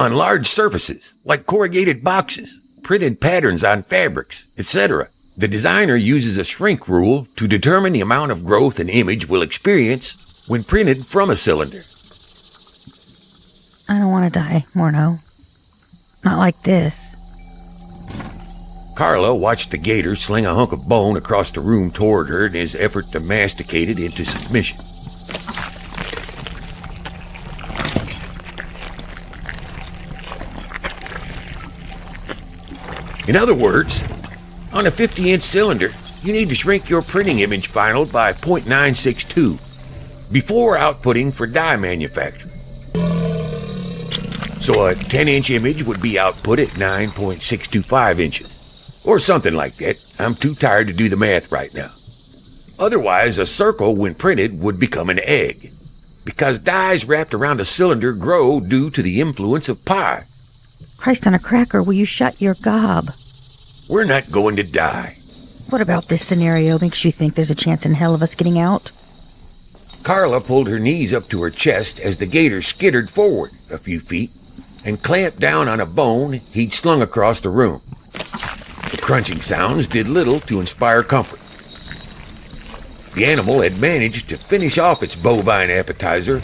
on large surfaces like corrugated boxes, printed patterns on fabrics, etc. The designer uses a shrink rule to determine the amount of growth an image will experience when printed from a cylinder. I don't want to die, Morno. Not like this. Carla watched the gator sling a hunk of bone across the room toward her in his effort to masticate it into submission. In other words, on a 50-inch cylinder, you need to shrink your printing image final by 0.962 before outputting for die manufacture. So a 10-inch image would be output at 9.625 inches. Or something like that. I'm too tired to do the math right now. Otherwise, a circle, when printed, would become an egg, because dies wrapped around a cylinder grow due to the influence of pi. Christ on a cracker, will you shut your gob? We're not going to die. What about this scenario makes you think there's a chance in hell of us getting out? Carla pulled her knees up to her chest as the gator skittered forward a few feet and clamped down on a bone he'd slung across the room. The crunching sounds did little to inspire comfort. The animal had managed to finish off its bovine appetizer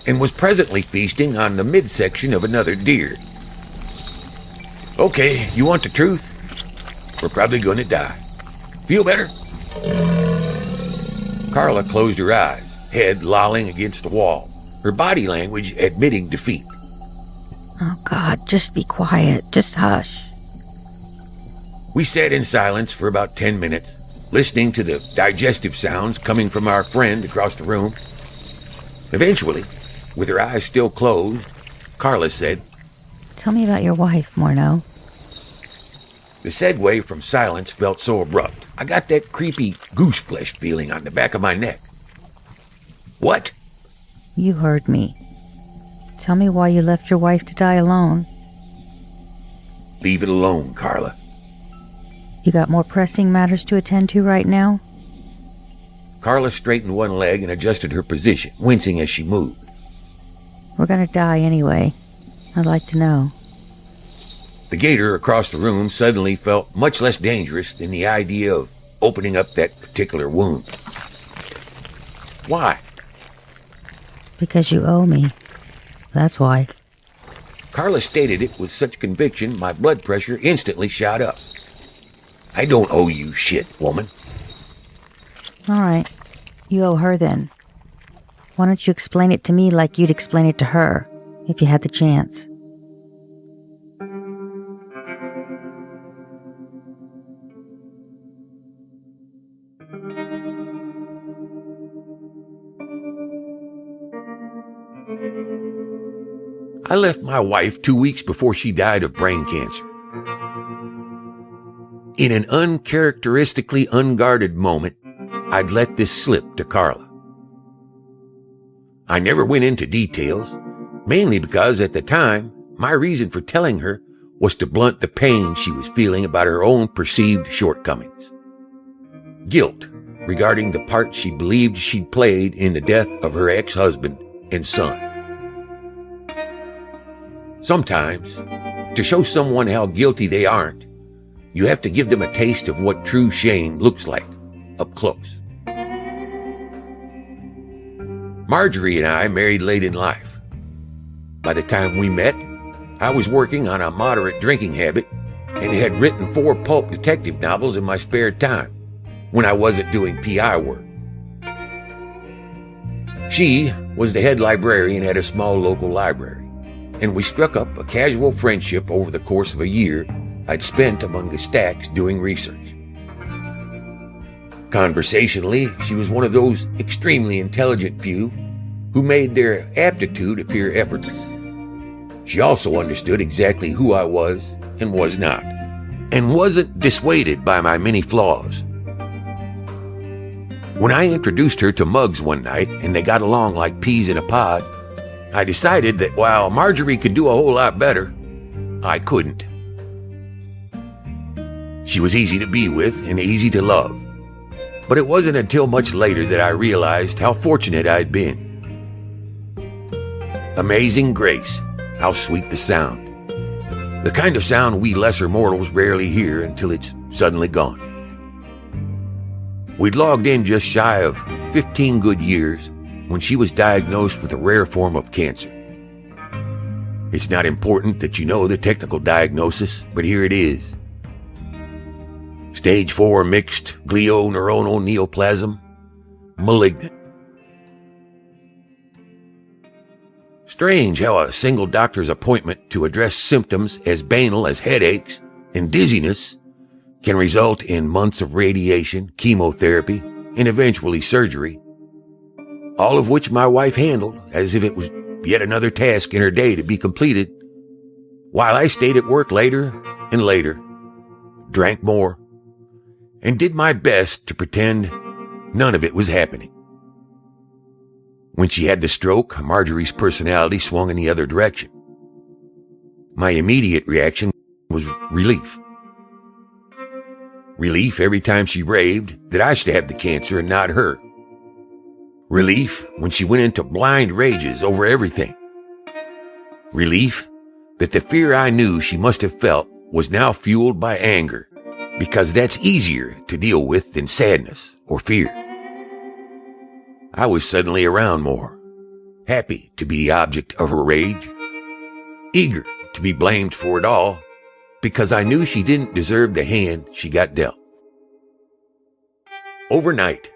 and was presently feasting on the midsection of another deer. Okay, you want the truth? We're probably going to die. Feel better? Carla closed her eyes, head lolling against the wall, her body language admitting defeat. Oh, God, just be quiet. Just hush. We sat in silence for about 10 minutes, listening to the digestive sounds coming from our friend across the room. Eventually, with her eyes still closed, Carla said, Tell me about your wife, Morno. The segue from silence felt so abrupt, I got that creepy goose flesh feeling on the back of my neck. What? You heard me. Tell me why you left your wife to die alone. Leave it alone, Carla. You got more pressing matters to attend to right now? Carla straightened one leg and adjusted her position, wincing as she moved. We're gonna die anyway. I'd like to know. The gator across the room suddenly felt much less dangerous than the idea of opening up that particular wound. Why? Because you owe me. That's why. Carla stated it with such conviction, my blood pressure instantly shot up. I don't owe you shit, woman. All right. You owe her then. Why don't you explain it to me like you'd explain it to her, if you had the chance? I left my wife 2 weeks before she died of brain cancer. In an uncharacteristically unguarded moment, I'd let this slip to Carla. I never went into details, mainly because at the time, my reason for telling her was to blunt the pain she was feeling about her own perceived shortcomings. Guilt regarding the part she believed she'd played in the death of her ex-husband and son. Sometimes, to show someone how guilty they aren't, you have to give them a taste of what true shame looks like, up close. Marjorie and I married late in life. By the time we met, I was working on a moderate drinking habit and had written 4 pulp detective novels in my spare time when I wasn't doing PI work. She was the head librarian at a small local library, and we struck up a casual friendship over the course of a year I'd spent among the stacks doing research. Conversationally, she was one of those extremely intelligent few who made their aptitude appear effortless. She also understood exactly who I was and was not, and wasn't dissuaded by my many flaws. When I introduced her to Muggs one night and they got along like peas in a pod, I decided that while Marjorie could do a whole lot better, I couldn't. She was easy to be with and easy to love, but it wasn't until much later that I realized how fortunate I'd been. Amazing grace, How sweet the sound. The kind of sound we lesser mortals rarely hear until it's suddenly gone. We'd logged in just shy of 15 good years when she was diagnosed with a rare form of cancer. It's not important that you know the technical diagnosis, but here it is. Stage 4 mixed glioneuronal neoplasm, malignant. Strange how a single doctor's appointment to address symptoms as banal as headaches and dizziness can result in months of radiation, chemotherapy, and eventually surgery, all of which my wife handled as if it was yet another task in her day to be completed, while I stayed at work later and later, drank more, and did my best to pretend none of it was happening. When she had the stroke, Marjorie's personality swung in the other direction. My immediate reaction was relief. Relief every time she raved that I should have the cancer and not her. Relief when she went into blind rages over everything. Relief that the fear I knew she must have felt was now fueled by anger, because that's easier to deal with than sadness or fear. I was suddenly around more, happy to be the object of her rage, eager to be blamed for it all, because I knew she didn't deserve the hand she got dealt. Overnight,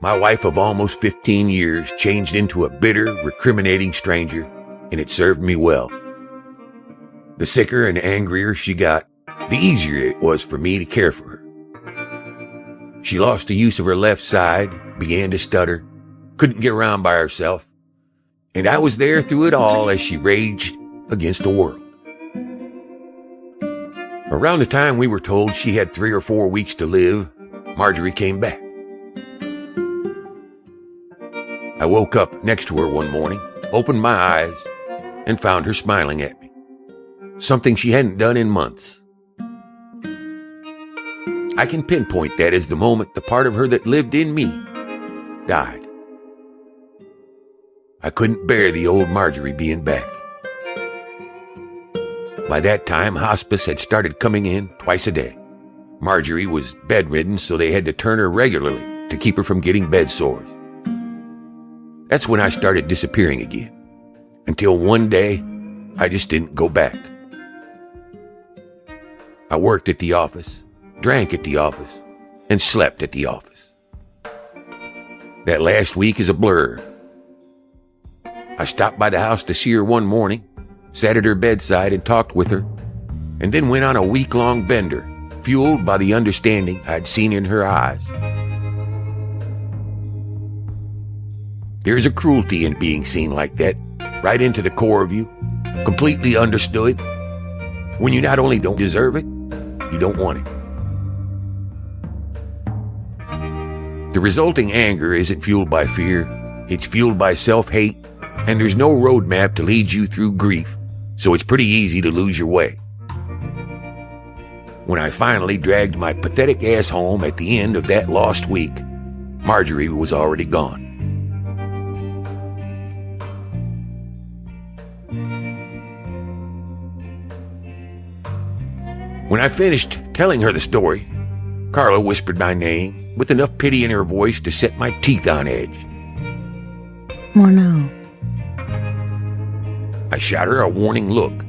my wife of almost 15 years changed into a bitter, recriminating stranger, and it served me well. The sicker and angrier she got, the easier it was for me to care for her. She lost the use of her left side, began to stutter, couldn't get around by herself, and I was there through it all as she raged against the world. Around the time we were told she had 3 or 4 weeks to live, Marjorie came back. I woke up next to her one morning, opened my eyes, and found her smiling at me. Something she hadn't done in months. I can pinpoint that as the moment the part of her that lived in me died. I couldn't bear the old Marjorie being back. By that time, hospice had started coming in twice a day. Marjorie was bedridden, so they had to turn her regularly to keep her from getting bed sores. That's when I started disappearing again, until one day, I just didn't go back. I worked at the office, drank at the office, and slept at the office. That last week is a blur. I stopped by the house to see her one morning, sat at her bedside and talked with her, and then went on a week-long bender, fueled by the understanding I'd seen in her eyes. There's a cruelty in being seen like that, right into the core of you, completely understood, when you not only don't deserve it, you don't want it. The resulting anger isn't fueled by fear, it's fueled by self-hate, and there's no roadmap to lead you through grief, so it's pretty easy to lose your way. When I finally dragged my pathetic ass home at the end of that lost week, Marjorie was already gone. When I finished telling her the story, Carla whispered my name with enough pity in her voice to set my teeth on edge. Morneau. I shot her a warning look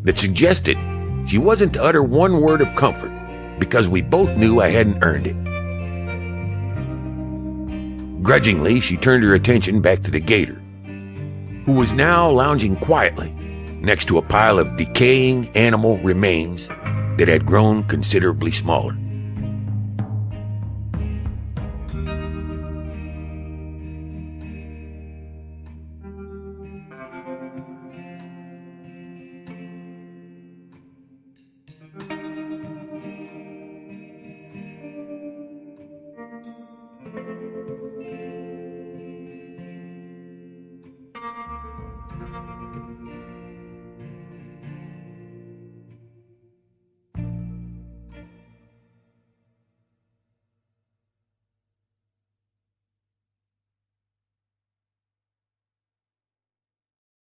that suggested she wasn't to utter one word of comfort because we both knew I hadn't earned it. Grudgingly, she turned her attention back to the gator, who was now lounging quietly next to a pile of decaying animal remains that had grown considerably smaller.